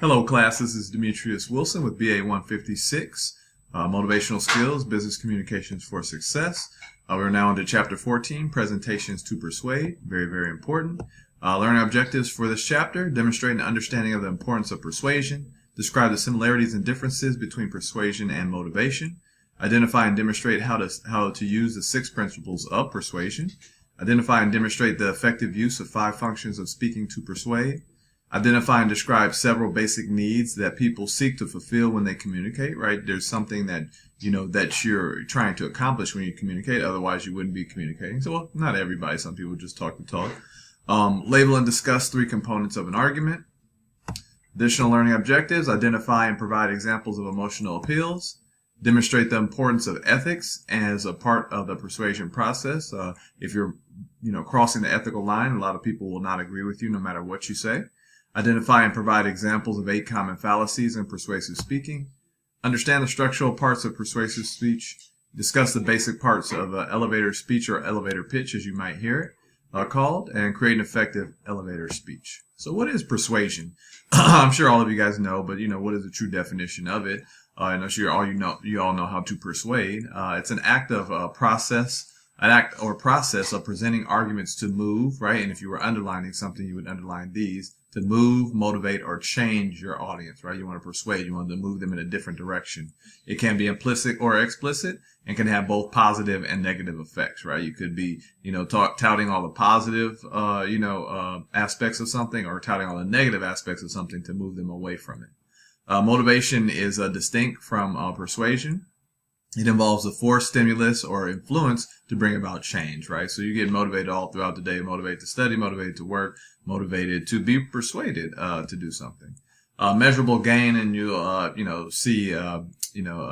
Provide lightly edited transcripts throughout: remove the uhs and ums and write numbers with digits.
Hello class, this is Demetrius Wilson with BA 156, Motivational Skills, Business Communications for Success. We're now into Chapter 14, Presentations to Persuade. Very, very important. Learning objectives for this chapter: demonstrate an understanding of the importance of persuasion, describe the similarities and differences between persuasion and motivation, identify and demonstrate how to use the 6 principles of persuasion, identify and demonstrate the effective use of 5 functions of speaking to persuade, identify and describe several basic needs that people seek to fulfill when they communicate, right? There's something that, that you're trying to accomplish when you communicate. Otherwise, you wouldn't be communicating. So, well, not everybody. Some people just talk the talk. Label and discuss 3 components of an argument. Additional learning objectives: identify and provide examples of emotional appeals. Demonstrate the importance of ethics as a part of the persuasion process. If you're, crossing the ethical line, a lot of people will not agree with you no matter what you say. Identify and provide examples of 8 common fallacies in persuasive speaking. Understand the structural parts of persuasive speech. Discuss the basic parts of elevator speech, or elevator pitch as you might hear it called, and create an effective elevator speech. So what is persuasion? I'm sure all of you guys know, but what is the true definition of it? I'm sure you all know how to persuade. It's an act of process of presenting arguments to move, right? And if you were underlining something, you would underline these: to move, motivate, or change your audience, right? You want to persuade, you want to move them in a different direction. It can be implicit or explicit and can have both positive and negative effects, right? You could be, touting all the positive, aspects of something, or touting all the negative aspects of something to move them away from it. Motivation is distinct from persuasion. It involves the force, stimulus, or influence to bring about change, right? So you get motivated all throughout the day, motivated to study, motivated to work, motivated to be persuaded to do something. Measurable gain, and you'll see a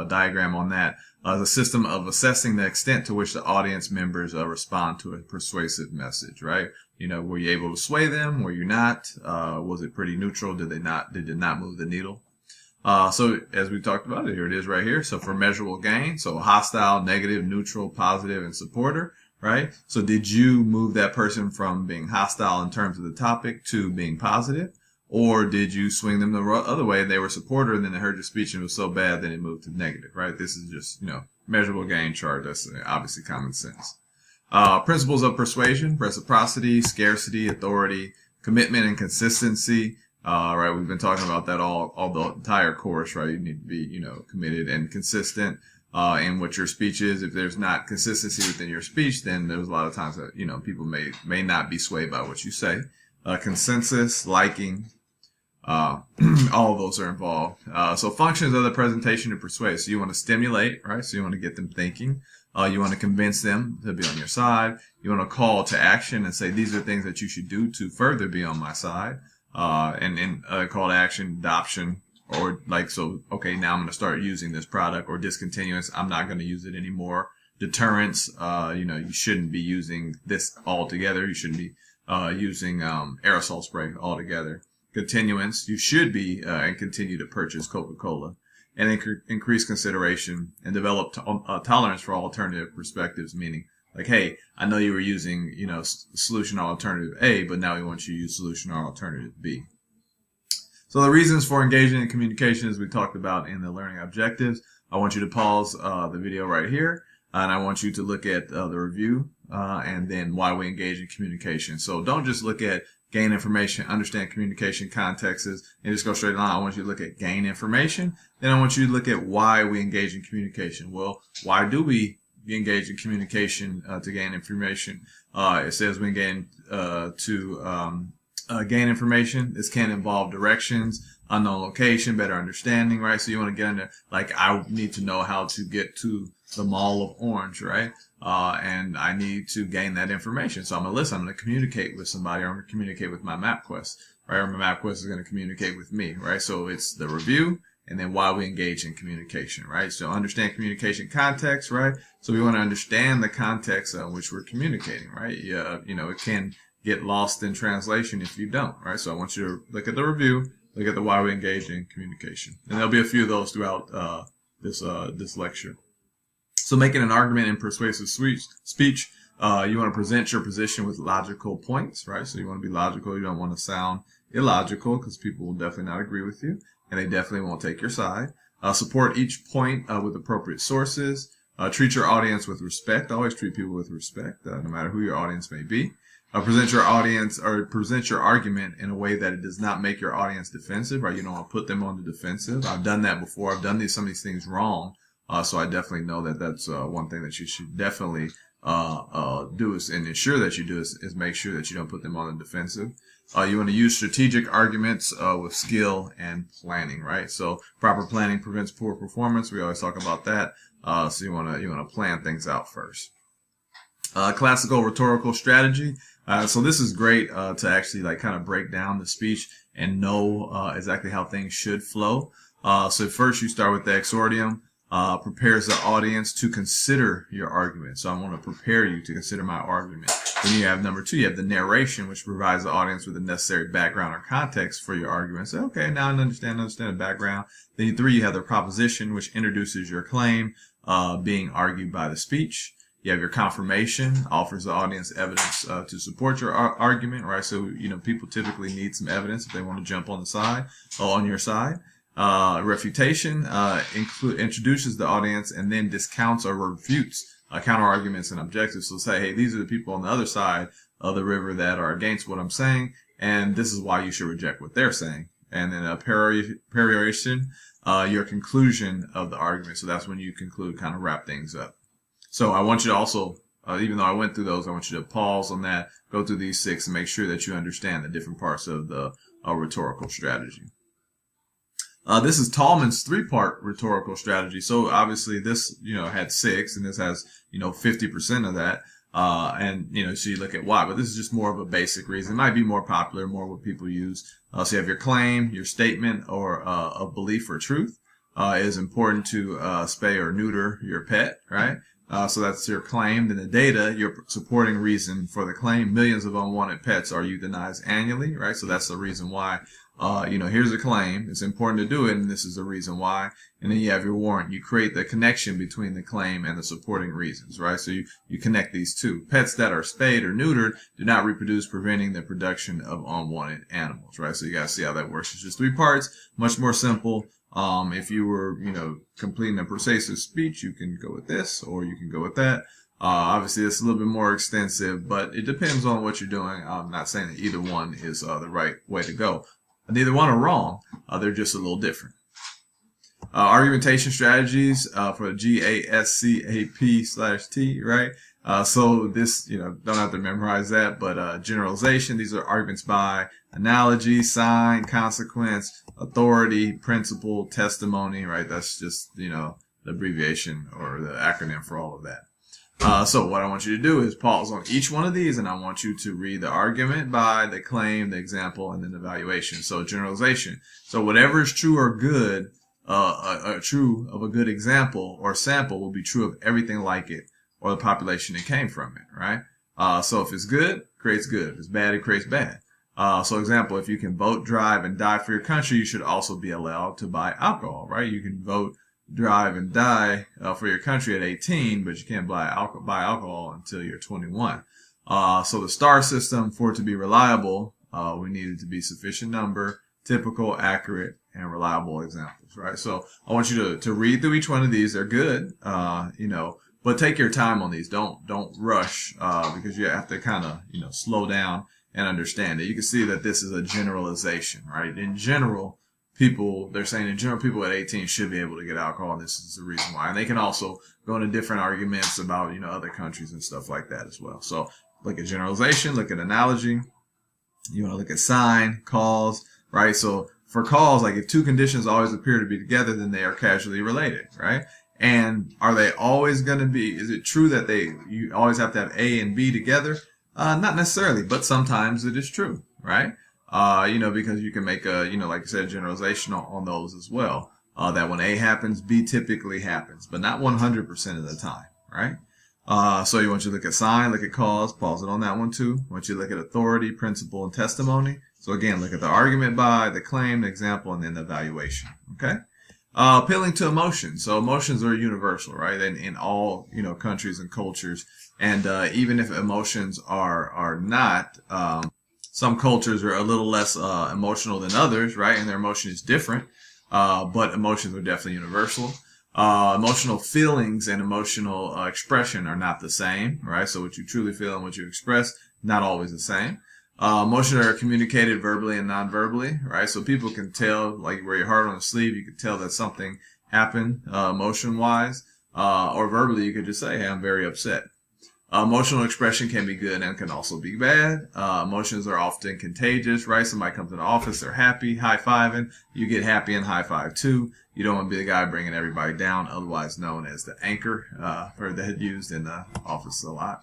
diagram on that. The system of assessing the extent to which the audience members respond to a persuasive message, right? Were you able to sway them? Were you not? Was it pretty neutral? Did it not move the needle? So as we talked about it, here it is right here. So for measurable gain, so hostile, negative, neutral, positive, and supporter, right? So did you move that person from being hostile in terms of the topic to being positive? Or did you swing them the other way and they were supporter, and then they heard your speech and it was so bad then it moved to negative, right? This is just, measurable gain chart. That's obviously common sense. Principles of persuasion: reciprocity, scarcity, authority, commitment, and consistency. Right, we've been talking about that all the entire course, right? You need to be, committed and consistent in what your speech is. If there's not consistency within your speech, then there's a lot of times that, people may not be swayed by what you say. Consensus, liking, all of those are involved. So functions of the presentation to persuade. So you want to stimulate, right? So you want to get them thinking. You want to convince them to be on your side. You want to call to action and say, these are things that you should do to further be on my side. And call to action, adoption, or okay, now I'm going to start using this product, or discontinuance, I'm not going to use it anymore. Deterrence, you shouldn't be using this altogether. You shouldn't be using aerosol spray altogether. Continuance, you should be and continue to purchase Coca-Cola. And increase consideration and develop tolerance for alternative perspectives, meaning hey, I know you were using, solution or alternative A, but now we want you to use solution or alternative B. So the reasons for engaging in communication, as we talked about in the learning objectives, I want you to pause the video right here, and I want you to look at the review and then why we engage in communication. So don't just look at gain information, understand communication contexts, and just go straight on. I want you to look at gain information. Then I want you to look at why we engage in communication. Well, why do we engage in communication to gain information? It says we gain gain information. This can involve directions, unknown location, better understanding, right? So you want to get into, I need to know how to get to the Mall of Orange, right? And I need to gain that information. So I'm going to listen. I'm going to communicate with somebody, or I'm going to communicate with my MapQuest, right? Or my MapQuest is going to communicate with me, right? So it's the review, and then why we engage in communication, right? So understand communication context, right? So we want to understand the context in which we're communicating, right? It can get lost in translation if you don't, right? So I want you to look at the review, look at the why we engage in communication. And there'll be a few of those throughout this lecture. So making an argument in persuasive speech, you want to present your position with logical points, right? So you want to be logical. You don't want to sound illogical because people will definitely not agree with you and they definitely won't take your side. Support each point with appropriate sources. Treat your audience with respect. Always treat people with respect, no matter who your audience may be. Present your audience or present your argument in a way that it does not make your audience defensive, right? You don't want to put them on the defensive. I've done that before. I've done some of these things wrong. So I definitely know that that's one thing that you should definitely do is, and ensure that you do is make sure that you don't put them on the defensive. You want to use strategic arguments with skill and planning, right? So proper planning prevents poor performance. We always talk about that. So you want to plan things out first. Classical rhetorical strategy. So this is great to actually like kind of break down the speech and know exactly how things should flow. So first you start with the exordium. Prepares the audience to consider your argument. So I want to prepare you to consider my argument. Then you have number 2, you have the narration, which provides the audience with the necessary background or context for your argument. So, okay, now I understand the background. Then 3, you have the proposition, which introduces your claim, being argued by the speech. You have your confirmation, offers the audience evidence to support your argument, right? So, people typically need some evidence if they want to jump on the side or on your side. Refutation introduces the audience and then discounts or refutes counter arguments and objectives. So say, hey, these are the people on the other side of the river that are against what I'm saying, and this is why you should reject what they're saying. And then a peroration, your conclusion of the argument. So that's when you conclude, kind of wrap things up. So I want you to also, even though I went through those, I want you to pause on that, go through these 6, and make sure that you understand the different parts of the rhetorical strategy. This is Tallman's 3-part rhetorical strategy. So obviously this, had 6, and this has, 50% of that. So you look at why, but this is just more of a basic reason. It might be more popular, more what people use. So you have your claim, your statement, or of belief or truth. It is important to spay or neuter your pet, right? So that's your claim. Then the data, your supporting reason for the claim. Millions of unwanted pets are euthanized annually, right? So that's the reason why. Here's a claim. It's important to do it, and this is the reason why. And then you have your warrant. You create the connection between the claim and the supporting reasons, right? So you connect these two. Pets that are spayed or neutered do not reproduce, preventing the production of unwanted animals, right? So you got to see how that works. It's just 3 parts, much more simple. If you were, completing a persuasive speech, you can go with this or you can go with that. Obviously, it's a little bit more extensive, but it depends on what you're doing. I'm not saying that either one is the right way to go. Neither one are wrong. They're just a little different. Argumentation strategies for GASCAP/T, right? So this, don't have to memorize that, but generalization. These are arguments by analogy, sign, consequence, authority, principle, testimony, right? That's just, the abbreviation or the acronym for all of that. So what I want you to do is pause on each one of these, and I want you to read the argument by, the claim, the example, and then the evaluation. So generalization. So whatever is true or good, true of a good example or sample will be true of everything like it or the population that came from it, right? So if it's good, it creates good. If it's bad, it creates bad. So example, if you can vote, drive, and die for your country, you should also be allowed to buy alcohol, right? You can vote, drive, and die for your country at 18, but you can't buy alcohol until you're 21. So the STAR system, for it to be reliable, we need it to be sufficient number, typical, accurate, and reliable examples, right? So I want you to read through each one of these. They're good, but take your time on these. Don't rush, because you have to kind of, slow down and understand it. You can see that this is a generalization, right? In general, they're saying in general, people at 18 should be able to get alcohol, and this is the reason why. And they can also go into different arguments about, other countries and stuff like that as well. So look at generalization, look at analogy. You want to look at sign, cause, right? So for cause, like if 2 conditions always appear to be together, then they are causally related, right? And are they always going to be, is it true that you always have to have A and B together? Not necessarily, but sometimes it is true, right? Because you can make like I said, generalization on those as well. That when A happens, B typically happens, but not 100% of the time, right? So you want you to look at sign, look at cause, pause it on that one too. I want you to look at authority, principle, and testimony. So again, look at the argument by, the claim, the example, and then the evaluation, okay? Appealing to emotions. So emotions are universal, right? In all, countries and cultures. And, even if emotions are not, Some cultures are a little less emotional than others, right? And their emotion is different, but emotions are definitely universal. Emotional feelings and emotional expression are not the same, right? So what you truly feel and what you express, not always the same. Emotions are communicated verbally and non-verbally, right? So people can tell, like where your heart on the sleeve, you can tell that something happened emotion-wise, or verbally you could just say, hey, I'm very upset. Emotional expression can be good and can also be bad. Emotions are often contagious, right? Somebody comes to the office, they're happy, high-fiving. You get happy and high-five too. You don't want to be the guy bringing everybody down, otherwise known as the anchor, or that used in the office a lot.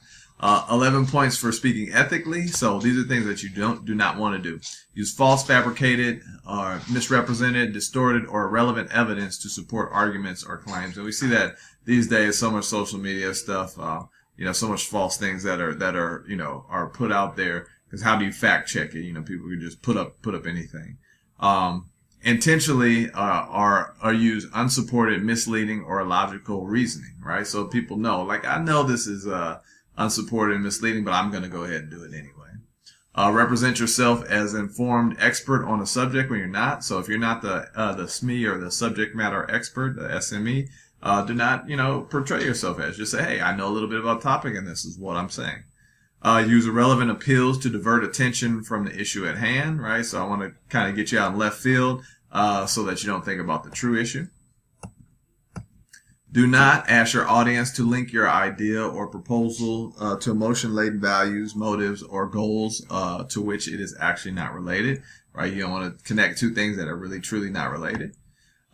11 points for speaking ethically. So these are things that you do not want to do. Use false, fabricated, or misrepresented, distorted, or irrelevant evidence to support arguments or claims. And we see that these days, so much social media stuff, so much false things that are put out there. Because how do you fact check it? People can just put up anything. Intentionally are use unsupported, misleading, or illogical reasoning, right? So people know, like, I know this is unsupported and misleading, but I'm going to go ahead and do it anyway. Represent yourself as informed expert on a subject when you're not. So if you're not the SME or the subject matter expert, the SME, do not, portray yourself as. Just say, hey, I know a little bit about the topic and this is what I'm saying. Use irrelevant appeals to divert attention from the issue at hand, right? So I want to kind of get you out in left field so that you don't think about the true issue. Do not ask your audience to link your idea or proposal to emotion-laden values, motives, or goals to which it is actually not related, right? You don't want to connect two things that are really, truly not related.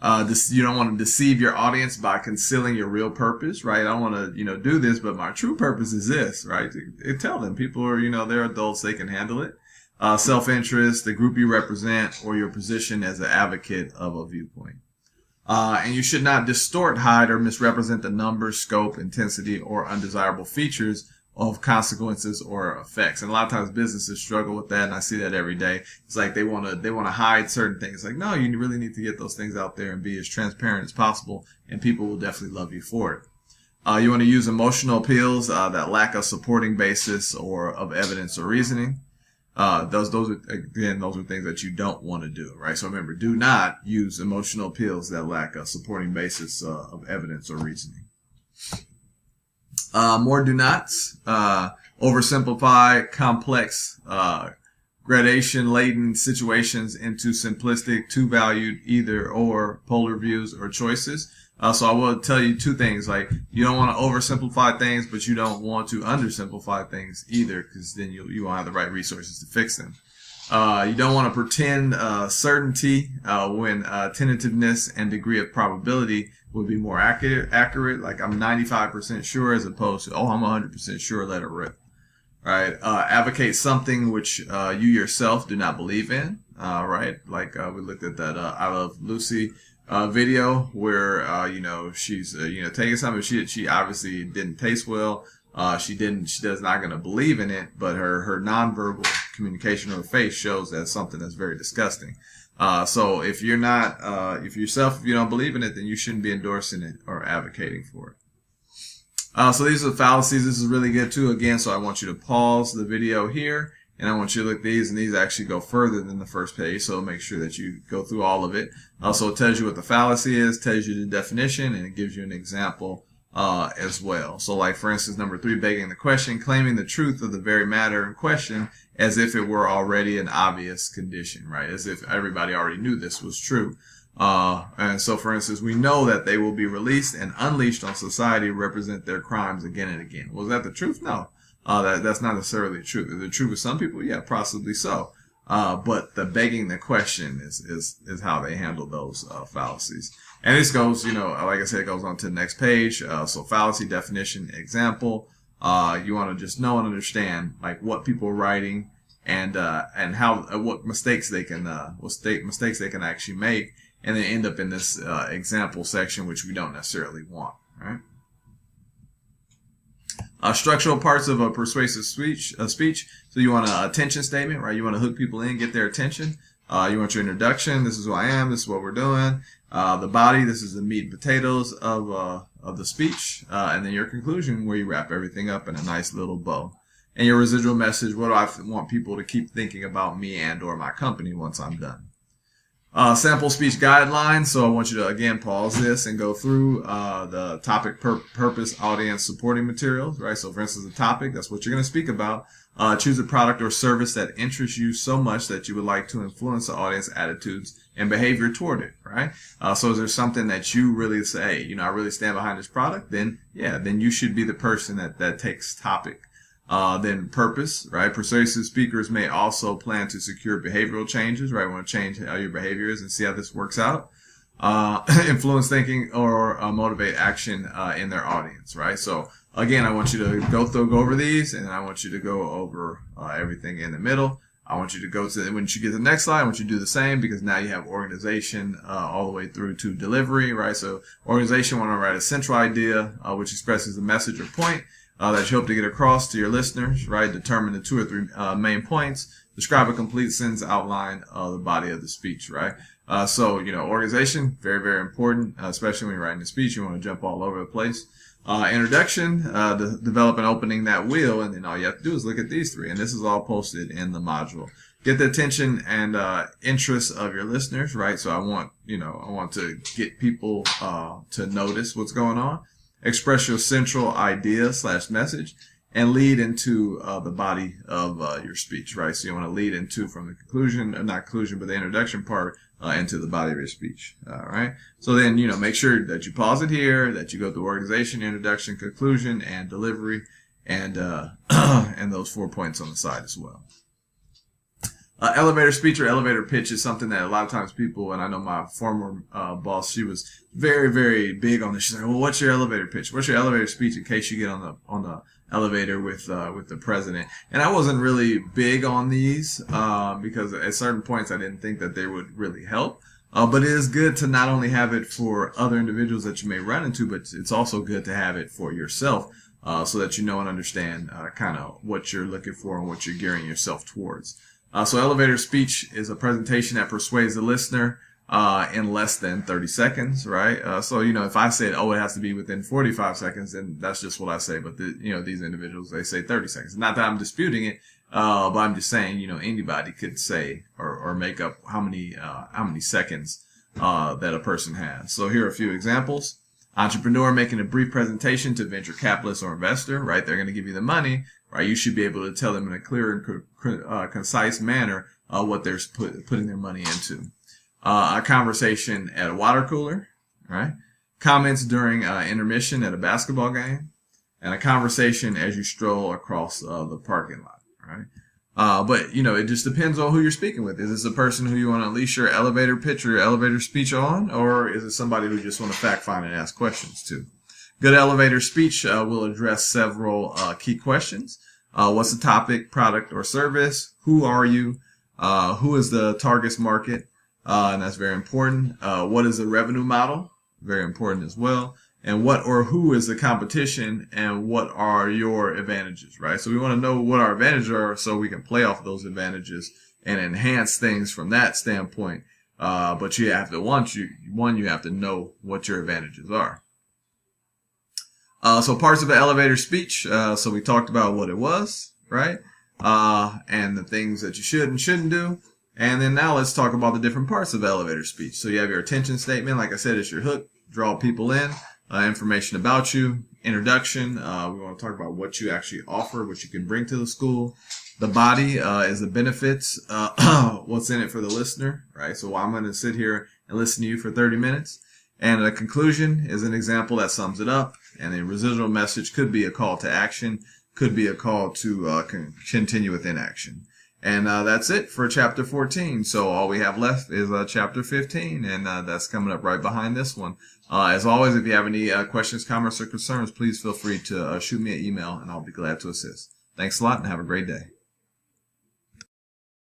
You don't want to deceive your audience by concealing your real purpose, right? I don't want to, do this, but my true purpose is this, right? Tell them people are, they're adults, they can handle it. Self-interest, the group you represent, or your position as an advocate of a viewpoint. And you should not distort, hide, or misrepresent the numbers, scope, intensity, or undesirable features of consequences or effects. And a lot of times businesses struggle with that, and I see that every day. It's like they want to hide certain things. Like, no, you really need to get those things out there and be as transparent as possible, and people will definitely love you for it. You want to use emotional appeals that lack a supporting basis or of evidence or reasoning. Those are things that you don't want to do, right? So remember, do not use emotional appeals that lack a supporting basis of evidence or reasoning. More do nots. Oversimplify complex, gradation-laden situations into simplistic, two-valued, either or polar views or choices. So I will tell you two things. Like, you don't want to oversimplify things, but you don't want to undersimplify things either, because then you won't have the right resources to fix them. You don't want to pretend certainty when tentativeness and degree of probability would be more accurate. Like, I'm 95% sure as opposed to, I'm 100% sure, let it rip. Right? Advocate something which you yourself do not believe in. Right? Like, we looked at that I Love Lucy video where she's taking something she obviously didn't taste well. She does not going to believe in it, but her nonverbal communication on her face shows that something that's very disgusting. So if you're not if you don't believe in it, then you shouldn't be endorsing it or advocating for it. So these are the fallacies. This is really good too. Again, so I want you to pause the video here, and I want you to look at these, and these actually go further than the first page, so make sure that you go through all of it. So it tells you what the fallacy is, tells you the definition, and it gives you an example as well. So like, for instance, number 3, begging the question, claiming the truth of the very matter in question as if it were already an obvious condition, right? As if everybody already knew this was true. And so, for instance, we know that they will be released and unleashed on society to represent their crimes again and again. Was that the truth? No. That's not necessarily true. The truth with some people, yeah, possibly so. But the begging the question is how they handle those fallacies. And this goes, like I said, it goes on to the next page. So fallacy definition example. You want to just know and understand like what people are writing and how what mistakes they can actually make, and then end up in this example section, which we don't necessarily want, right? Structural parts of a persuasive speech. So you want an attention statement, right? You want to hook people in, get their attention. You want your introduction. This is who I am. This is what we're doing. The body. This is the meat and potatoes of the speech. And then your conclusion, where you wrap everything up in a nice little bow. And your residual message, what do I want people to keep thinking about me and or my company once I'm done? Sample speech guidelines. So I want you to, again, pause this and go through the topic, purpose, audience, supporting materials, right? So for instance, the topic, that's what you're going to speak about. Choose a product or service that interests you so much that you would like to influence the audience attitudes and behavior toward it, right? So is there something that you really say, I really stand behind this product? Then you should be the person that takes topic. Then purpose, right? Persuasive speakers may also plan to secure behavioral changes, right? Want to change how your behavior is and see how this works out. Influence thinking or motivate action in their audience, right? So again, I want you to go over these, and I want you to go over everything in the middle. I want you to go to, when you get to the next slide, I want you to do the same, because now you have organization all the way through to delivery, right? So organization, want to write a central idea which expresses the message or point that you hope to get across to your listeners, right? Determine the 2 or 3 main points. Describe a complete sentence outline of the body of the speech, right? So, organization, very, very important, especially when you're writing a speech. You want to jump all over the place. Introduction, develop an opening that will, and then all you have to do is look at these 3. And this is all posted in the module. Get the attention and interest of your listeners, right? So I want to get people to notice what's going on. Express your central idea / message, and lead into the body of your speech, right? So you want to lead into from the conclusion, not conclusion, but the introduction part into the body of your speech, all right? So then, make sure that you pause it here, that you go through organization, introduction, conclusion, and delivery, and and those 4 points on the side as well. Elevator speech or elevator pitch is something that a lot of times people, and I know my former boss, she was very, very big on this. She's like, well, what's your elevator pitch? What's your elevator speech in case you get on the elevator with the president? And I wasn't really big on these because at certain points I didn't think that they would really help. But it is good to not only have it for other individuals that you may run into, but it's also good to have it for yourself so that you know and understand kind of what you're looking for and what you're gearing yourself towards. So elevator speech is a presentation that persuades the listener in less than 30 seconds, right? So, if I said, it has to be within 45 seconds, then that's just what I say. But, these individuals, they say 30 seconds. Not that I'm disputing it, but I'm just saying, anybody could say or make up how many seconds that a person has. So here are a few examples. Entrepreneur making a brief presentation to venture capitalist or investor, right? They're going to give you the money, right? You should be able to tell them in a clear and concise manner what they're putting their money into. A conversation at a water cooler, right? Comments during intermission at a basketball game, and a conversation as you stroll across the parking lot, right? But it just depends on who you're speaking with. Is this a person who you want to unleash your elevator pitch or your elevator speech on, or is it somebody who you just want to fact find and ask questions to? Good elevator speech will address several key questions. What's the topic, product, or service? Who are you? Who is the target market? And that's very important. What is the revenue model? Very important as well. And what or who is the competition, and what are your advantages, right? So we want to know what our advantages are so we can play off those advantages and enhance things from that standpoint. But you have to, you have to know what your advantages are. So parts of an elevator speech. So we talked about what it was, right? And the things that you should and shouldn't do. And then now let's talk about the different parts of elevator speech. So you have your attention statement. Like I said, it's your hook. Draw people in. Information about you. Introduction. We want to talk about what you actually offer, what you can bring to the school. The body is the benefits. What's in it for the listener, right? So I'm going to sit here and listen to you for 30 minutes. And a conclusion is an example that sums it up. And the residual message could be a call to action, could be a call to continue with inaction. And that's it for chapter 14. So all we have left is chapter 15, and that's coming up right behind this one. As always, if you have any questions, comments, or concerns, please feel free to shoot me an email, and I'll be glad to assist. Thanks a lot, and have a great day.